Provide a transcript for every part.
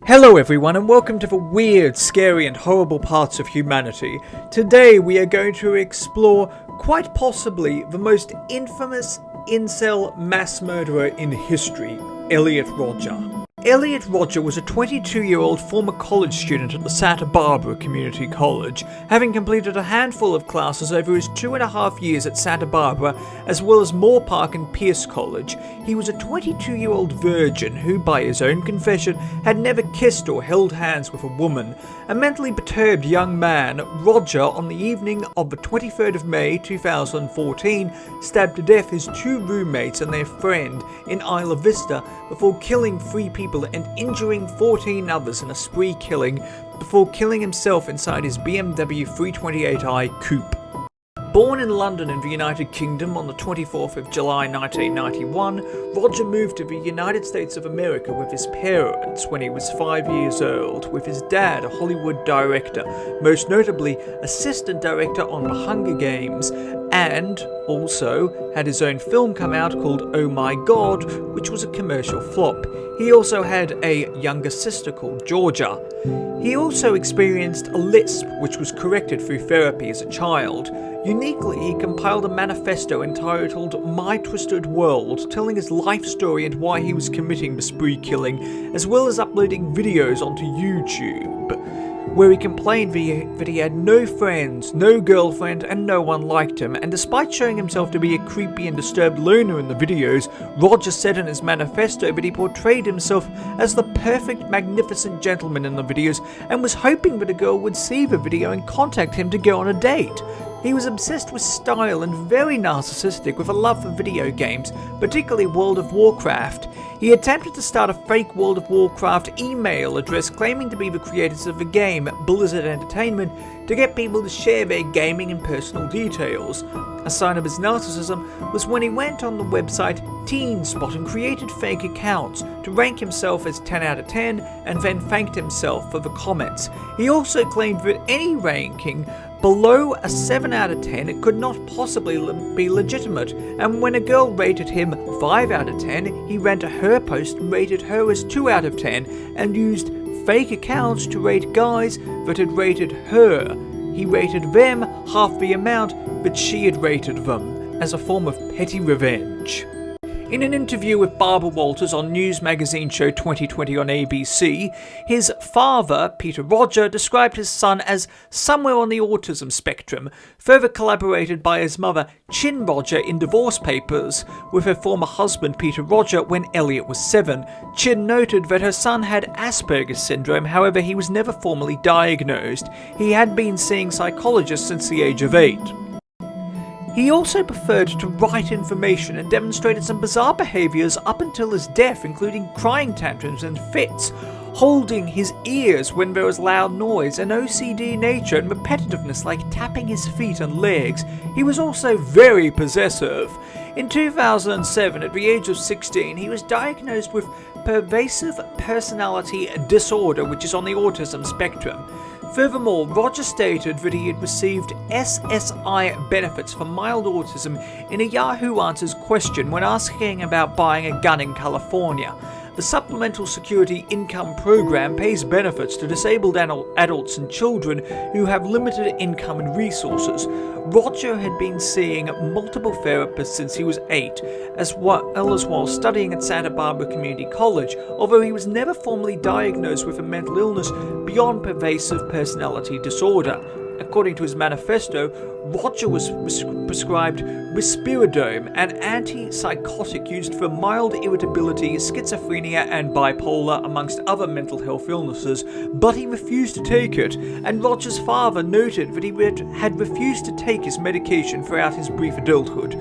Hello everyone and welcome to the weird, scary and horrible parts of humanity. Today we are going to explore quite possibly the most infamous incel mass murderer in history, Elliot Rodger. Elliot Rodger was a 22-year-old former college student at the Santa Barbara Community College, having completed a handful of classes over his 2.5 years at Santa Barbara, as well as Moore Park and Pierce College. He was a 22-year-old virgin who, by his own confession, had never kissed or held hands with a woman. A mentally perturbed young man, Rodger, on the evening of the 23rd of May 2014, stabbed to death his 2 roommates and their friend in Isla Vista before killing 3 people and injuring 14 others in a spree killing before killing himself inside his BMW 328i coupe. Born in London in the United Kingdom on the 24th of July 1991, Rodger moved to the United States of America with his parents when he was 5 years old, with his dad, a Hollywood director, most notably assistant director on The Hunger Games, and also had his own film come out called Oh My God, which was a commercial flop. He also had a younger sister called Georgia. He also experienced a lisp, which was corrected through therapy as a child. Uniquely, he compiled a manifesto entitled My Twisted World, telling his life story and why he was committing the spree killing, as well as uploading videos onto YouTube, where he complained that he had no friends, no girlfriend, and no one liked him. And despite showing himself to be a creepy and disturbed loner in the videos, Rodger said in his manifesto that he portrayed himself as the perfect, magnificent gentleman in the videos and was hoping that a girl would see the video and contact him to go on a date. He was obsessed with style and very narcissistic, with a love for video games, particularly World of Warcraft. He attempted to start a fake World of Warcraft email address claiming to be the creators of the game, Blizzard Entertainment, to get people to share their gaming and personal details. A sign of his narcissism was when he went on the website TeenSpot and created fake accounts to rank himself as 10 out of 10 and then thanked himself for the comments. He also claimed that any ranking below a 7 out of 10 it could not possibly be legitimate, and when a girl rated him 5 out of 10, he ran to her post and rated her as 2 out of 10 and used fake accounts to rate guys that had rated her. He rated them half the amount that she had rated them, as a form of petty revenge. In an interview with Barbara Walters on News Magazine Show 2020 on ABC, his father, Peter Rodger, described his son as somewhere on the autism spectrum, further corroborated by his mother, Chin Rodger, in divorce papers with her former husband, Peter Rodger, when Elliot was 7. Chin noted that her son had Asperger's syndrome, however he was never formally diagnosed. He had been seeing psychologists since the age of 8. He also preferred to write information and demonstrated some bizarre behaviours up until his death, including crying tantrums and fits, holding his ears when there was loud noise, an OCD nature and repetitiveness like tapping his feet and legs. He was also very possessive. In 2007, at the age of 16, he was diagnosed with pervasive personality disorder, which is on the autism spectrum. Furthermore, Rodger stated that he had received SSI benefits for mild autism in a Yahoo Answers question when asking about buying a gun in California. The Supplemental Security Income Program pays benefits to disabled adults and children who have limited income and resources. Rodger had been seeing multiple therapists since he was 8, as well as while studying at Santa Barbara Community College, although he was never formally diagnosed with a mental illness beyond pervasive personality disorder. According to his manifesto, Rodger was prescribed risperidone, an antipsychotic used for mild irritability, schizophrenia and bipolar, amongst other mental health illnesses, but he refused to take it, and Rodger's father noted that he had refused to take his medication throughout his brief adulthood.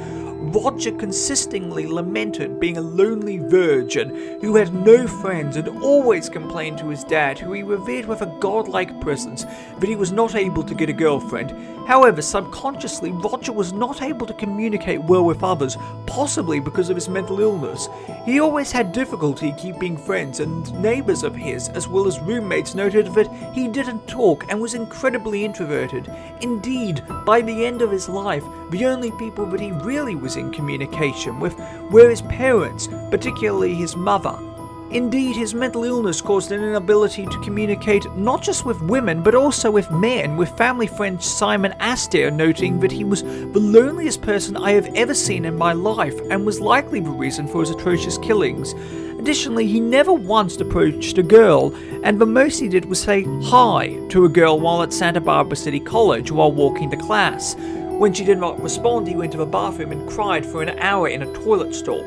Rodger consistently lamented being a lonely virgin who had no friends and always complained to his dad, who he revered with a godlike presence, that he was not able to get a girlfriend. However, subconsciously, Rodger was not able to communicate well with others, possibly because of his mental illness. He always had difficulty keeping friends, and neighbours of his, as well as roommates, noted that he didn't talk and was incredibly introverted. Indeed, by the end of his life, the only people that he really was in communication with were his parents, particularly his mother. Indeed, his mental illness caused an inability to communicate not just with women, but also with men, with family friend Simon Astaire noting that he was the loneliest person I have ever seen in my life and was likely the reason for his atrocious killings. Additionally, he never once approached a girl, and the most he did was say hi to a girl while at Santa Barbara City College while walking to class. When she did not respond, he went to the bathroom and cried for an hour in a toilet stall.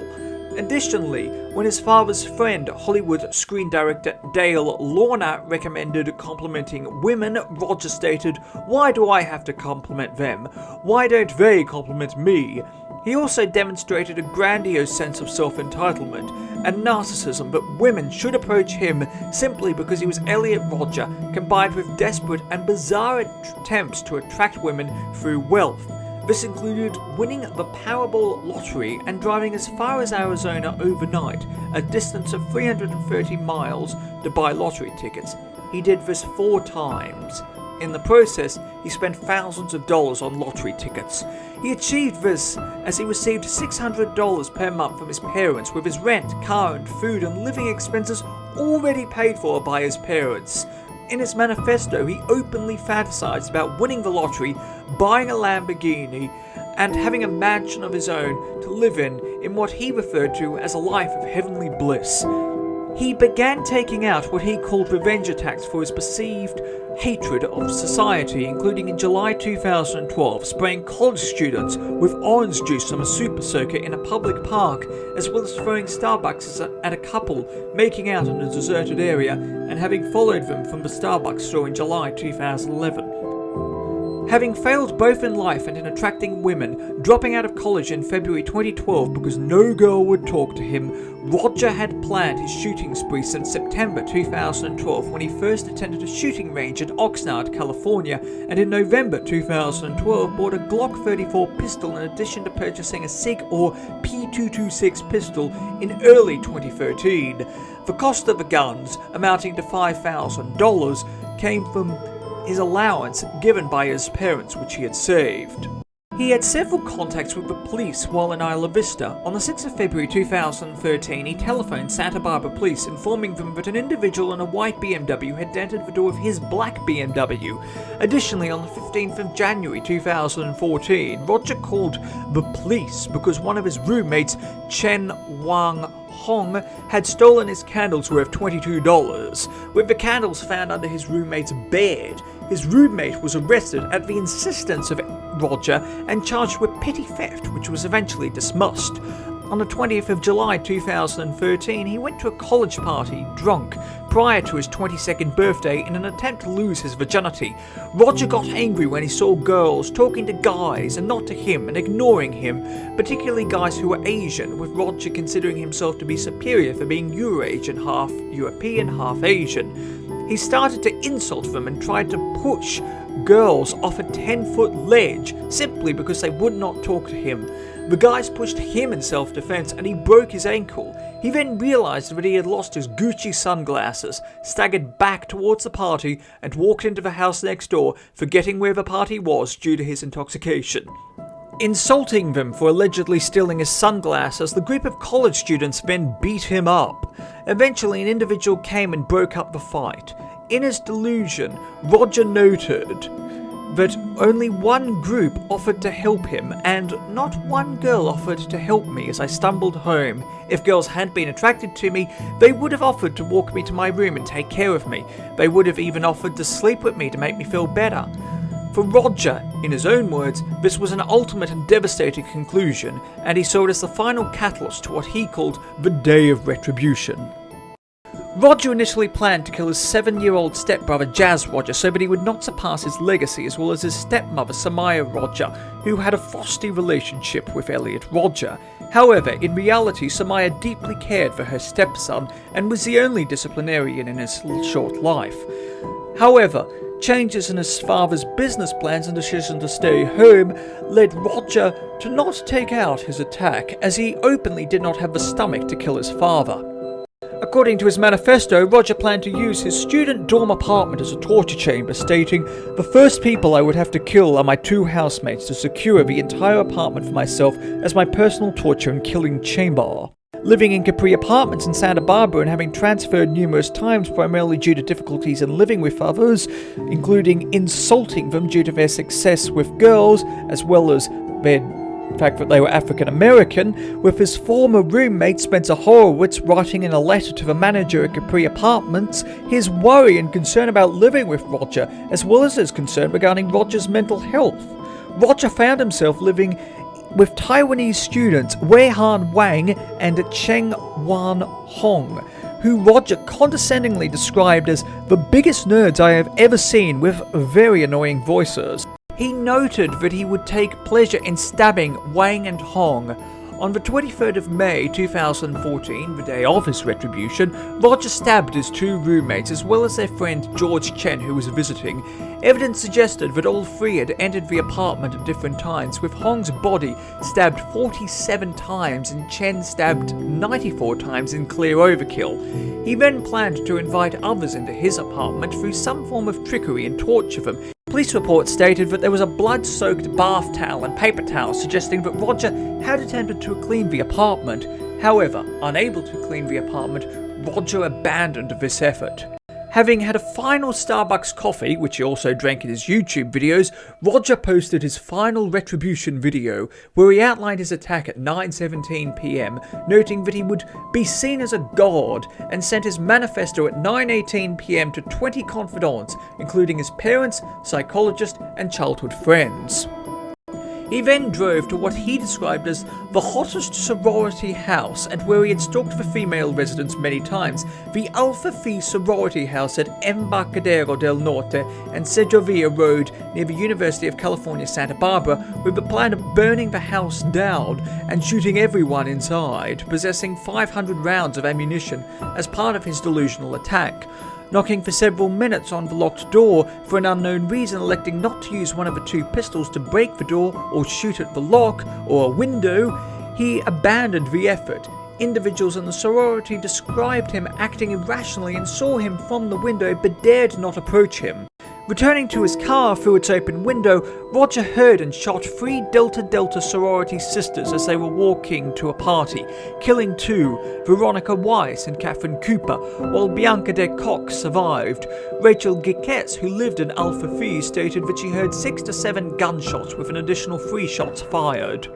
Additionally, when his father's friend, Hollywood screen director Dale Lorna, recommended complimenting women, Rodgers stated, "Why do I have to compliment them? Why don't they compliment me?" He also demonstrated a grandiose sense of self-entitlement and narcissism that women should approach him simply because he was Elliot Rodger, combined with desperate and bizarre attempts to attract women through wealth. This included winning the Powerball lottery and driving as far as Arizona overnight, a distance of 330 miles, to buy lottery tickets. He did this 4 times. In the process, he spent thousands of dollars on lottery tickets. He achieved this as he received $600 per month from his parents, with his rent, car and food and living expenses already paid for by his parents. In his manifesto, he openly fantasized about winning the lottery, buying a Lamborghini, and having a mansion of his own to live in what he referred to as a life of heavenly bliss. He began taking out what he called revenge attacks for his perceived hatred of society, including in July 2012 spraying college students with orange juice on a super soaker in a public park, as well as throwing Starbucks at a couple making out in a deserted area and having followed them from the Starbucks store in July 2011. Having failed both in life and in attracting women, dropping out of college in February 2012 because no girl would talk to him, Rodger had planned his shooting spree since September 2012 when he first attended a shooting range in Oxnard, California, and in November 2012 bought a Glock 34 pistol in addition to purchasing a SIG or P226 pistol in early 2013. The cost of the guns, amounting to $5,000, came from his allowance given by his parents, which he had saved. He had several contacts with the police while in Isla Vista. On the 6th of February 2013, he telephoned Santa Barbara police, informing them that an individual in a white BMW had entered the door of his black BMW. Additionally, on the 15th of January 2014, Rodger called the police because one of his roommates, Chen Wang Hong, had stolen his candles worth $22. With the candles found under his roommate's bed, his roommate was arrested at the insistence of Rodger and charged with petty theft, which was eventually dismissed. On the 20th of July 2013, he went to a college party drunk prior to his 22nd birthday in an attempt to lose his virginity. Rodger got angry when he saw girls talking to guys and not to him and ignoring him, particularly guys who were Asian, with Rodger considering himself to be superior for being Eurasian, half European, half Asian. He started to insult them and tried to push girls off a 10-foot ledge simply because they would not talk to him. The guys pushed him in self-defense and he broke his ankle. He then realized that he had lost his Gucci sunglasses, staggered back towards the party, and walked into the house next door, forgetting where the party was due to his intoxication. Insulting them for allegedly stealing his sunglasses, the group of college students then beat him up. Eventually, an individual came and broke up the fight. In his delusion, Rodger noted that only one group offered to help him, and not one girl offered to help me as I stumbled home. If girls had been attracted to me, they would have offered to walk me to my room and take care of me. They would have even offered to sleep with me to make me feel better. For Rodger, in his own words, this was an ultimate and devastating conclusion, and he saw it as the final catalyst to what he called the Day of Retribution. Rodger initially planned to kill his 7-year-old stepbrother Jazz Rodger so that he would not surpass his legacy, as well as his stepmother Samaya Rodger, who had a frosty relationship with Elliot Rodger. However, in reality, Samaya deeply cared for her stepson and was the only disciplinarian in his short life. However, changes in his father's business plans and decision to stay home led Rodger to not take out his attack, as he openly did not have the stomach to kill his father. According to his manifesto, Rodger planned to use his student dorm apartment as a torture chamber, stating, "The first people I would have to kill are my 2 housemates to secure the entire apartment for myself as my personal torture and killing chamber." living in Capri apartments in Santa Barbara and having transferred numerous times primarily due to difficulties in living with others, including insulting them due to their success with girls, as well as their fact that they were African American, with his former roommate Spencer Horowitz writing in a letter to the manager at Capri Apartments his worry and concern about living with Rodger, as well as his concern regarding Rodger's mental health. Rodger found himself living with Taiwanese students Wei-Han Wang and Cheng Wan Hong, who Rodger condescendingly described as the biggest nerds I have ever seen with very annoying voices. He noted that he would take pleasure in stabbing Wang and Hong. On the 23rd of May 2014, the day of his retribution, Rodger stabbed his two roommates as well as their friend George Chen, who was visiting. Evidence suggested that all three had entered the apartment at different times, with Hong's body stabbed 47 times and Chen stabbed 94 times in clear overkill. He then planned to invite others into his apartment through some form of trickery and torture them. Police reports stated that there was a blood-soaked bath towel and paper towel, suggesting that Rodger had attempted to clean the apartment. However, unable to clean the apartment, Rodger abandoned this effort. Having had a final Starbucks coffee, which he also drank in his YouTube videos, Rodger posted his final retribution video, where he outlined his attack at 9:17 PM, noting that he would be seen as a god, and sent his manifesto at 9:18 PM to 20 confidants, including his parents, psychologist, and childhood friends. He then drove to what he described as the hottest sorority house, and where he had stalked the female residents many times, the Alpha Phi sorority house at Embarcadero del Norte and Segovia Road near the University of California, Santa Barbara, with the plan of burning the house down and shooting everyone inside, possessing 500 rounds of ammunition as part of his delusional attack. Knocking for several minutes on the locked door, for an unknown reason electing not to use one of the two pistols to break the door or shoot at the lock or a window, he abandoned the effort. Individuals in the sorority described him acting irrationally and saw him from the window but dared not approach him. Returning to his car through its open window, Rodger heard and shot 3 Delta Delta sorority sisters as they were walking to a party, killing 2, Veronica Weiss and Catherine Cooper, while Bianca de Kock survived. Rachel Giquez, who lived in Alpha Phi, stated that she heard 6 to 7 gunshots with an additional 3 shots fired.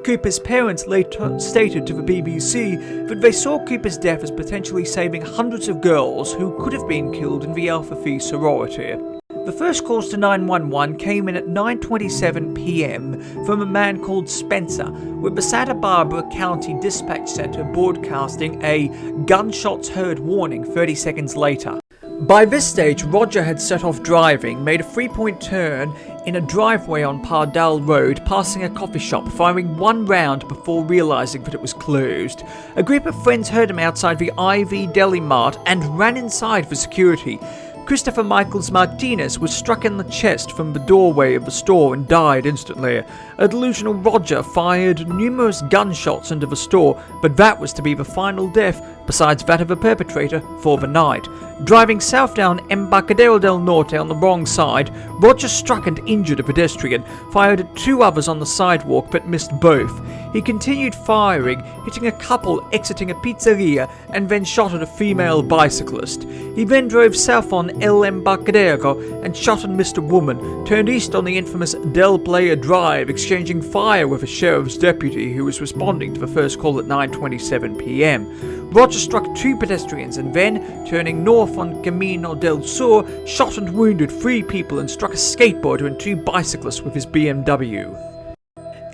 Cooper's parents later stated to the BBC that they saw Cooper's death as potentially saving hundreds of girls who could have been killed in the Alpha Phi sorority. The first calls to 911 came in at 9:27 PM from a man called Spencer, with the Santa Barbara County Dispatch Center broadcasting a "gunshots heard" warning 30 seconds later. By this stage, Rodger had set off driving, made a 3-point turn in a driveway on Pardal Road, passing a coffee shop, firing 1 round before realizing that it was closed. A group of friends heard him outside the IV Deli Mart and ran inside for security. Christopher Michaels-Martinez was struck in the chest from the doorway of the store and died instantly. A delusional Rodger fired numerous gunshots into the store, but that was to be the final death, besides that of the perpetrator, for the night. Driving south down Embarcadero del Norte on the wrong side, Rodger struck and injured a pedestrian, fired at 2 others on the sidewalk but missed both. He continued firing, hitting a couple exiting a pizzeria, and then shot at a female bicyclist. He then drove south on El Embarcadero and shot and missed a woman, turned east on the infamous Del Playa Drive, exchanging fire with a sheriff's deputy who was responding to the first call at 9:27 PM. Rodger struck 2 pedestrians and then, turning north on Camino del Sur, shot and wounded 3 people and struck a skateboarder and 2 bicyclists with his BMW.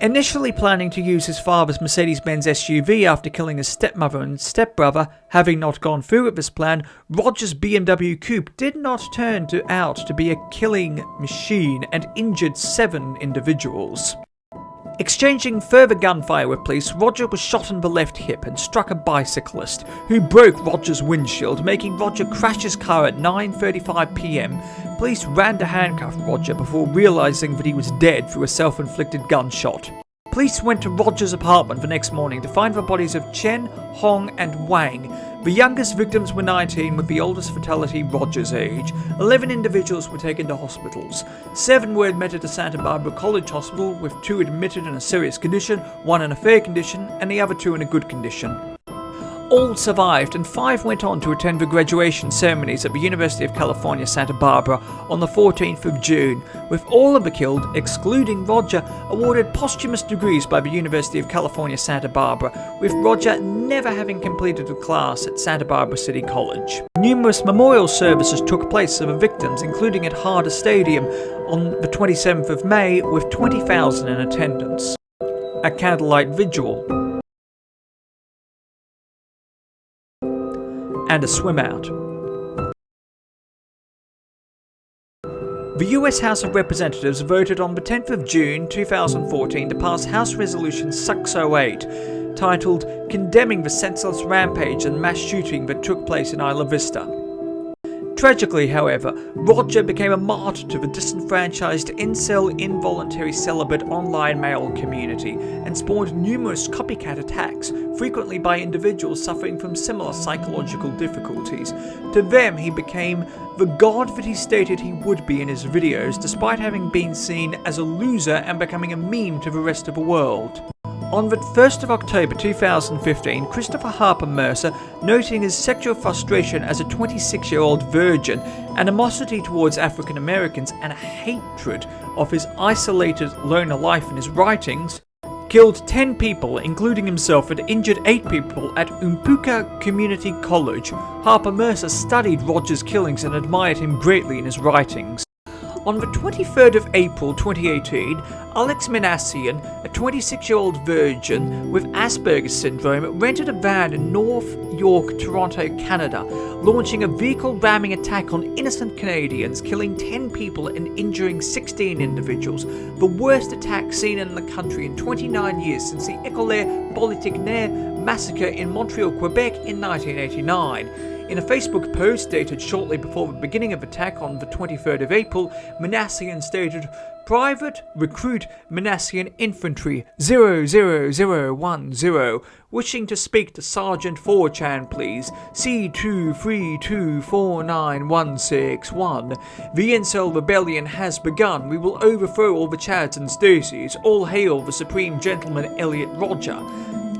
Initially planning to use his father's Mercedes-Benz SUV after killing his stepmother and stepbrother, having not gone through with this plan, Rodger's BMW coupe did not turn out to be a killing machine and injured 7 individuals. Exchanging further gunfire with police, Rodger was shot in the left hip and struck a bicyclist, who broke Rodger's windshield, making Rodger crash his car at 9:35 PM. Police ran to handcuff Rodger before realizing that he was dead through a self-inflicted gunshot. Police went to Rodger's apartment the next morning to find the bodies of Chen, Hong, and Wang. The youngest victims were 19, with the oldest fatality Rodger's age. 11 individuals were taken to hospitals. 7 were admitted to Santa Barbara College Hospital, with 2 admitted in a serious condition, 1 in a fair condition, and the other 2 in a good condition. All survived, and 5 went on to attend the graduation ceremonies at the University of California, Santa Barbara on the 14th of June, with all of the killed, excluding Rodger, awarded posthumous degrees by the University of California, Santa Barbara, with Rodger never having completed a class at Santa Barbara City College. Numerous memorial services took place for the victims, including at Harder Stadium on the 27th of May, with 20,000 in attendance. A candlelight vigil and a swim-out. The US House of Representatives voted on the 10th of June 2014 to pass House Resolution 608, titled Condemning the Senseless Rampage and Mass Shooting that took place in Isla Vista. Tragically, however, Rodger became a martyr to the disenfranchised incel involuntary celibate online male community and spawned numerous copycat attacks, frequently by individuals suffering from similar psychological difficulties. To them, he became the god that he stated he would be in his videos, despite having been seen as a loser and becoming a meme to the rest of the world. On the 1st of October 2015, Christopher Harper-Mercer, noting his sexual frustration as a 26-year-old virgin, animosity towards African Americans, and a hatred of his isolated loner life in his writings, killed 10 people, including himself, and injured 8 people at Umpuka Community College. Harper-Mercer studied Rodger's killings and admired him greatly in his writings. On the 23rd of April 2018, Alek Minassian, a 26-year-old virgin with Asperger's syndrome, rented a van in North York, Toronto, Canada, launching a vehicle ramming attack on innocent Canadians, killing 10 people and injuring 16 individuals, the worst attack seen in the country in 29 years since the École Polytechnique massacre in Montreal, Quebec in 1989. In a Facebook post dated shortly before the beginning of the attack on the 23rd of April, Minassian stated, "Private Recruit Minassian Infantry 00010, wishing to speak to Sergeant 4chan please, C232499161. The Incel rebellion has begun. We will overthrow all the Chads and Stacys. All hail the Supreme Gentleman Elliot Rodger."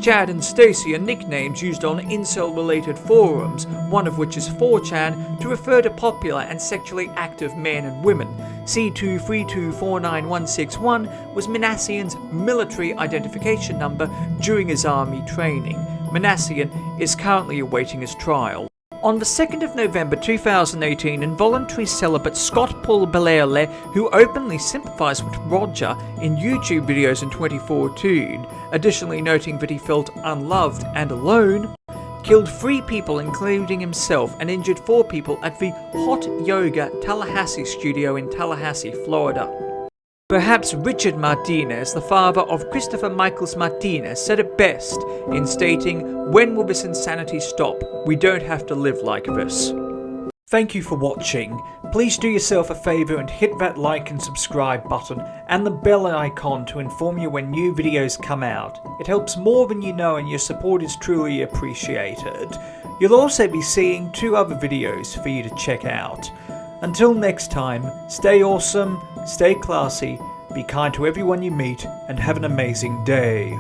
Chad and Stacy are nicknames used on incel-related forums, one of which is 4chan, to refer to popular and sexually active men and women. C232499161 was Minassian's military identification number during his army training. Minassian is currently awaiting his trial. On the 2nd of November 2018, involuntary celibate Scott Paul Belerle, who openly sympathised with Rodger in YouTube videos in 2014, additionally noting that he felt unloved and alone, killed 3 people including himself and injured 4 people at the Hot Yoga Tallahassee studio in Tallahassee, Florida. Perhaps Richard Martinez, the father of Christopher Michaels-Martinez, said it best in stating, "When will this insanity stop? We don't have to live like this." Thank you for watching. Please do yourself a favour and hit that like and subscribe button and the bell icon to inform you when new videos come out. It helps more than you know and your support is truly appreciated. You'll also be seeing 2 other videos for you to check out. Until next time, stay awesome, stay classy, be kind to everyone you meet, and have an amazing day.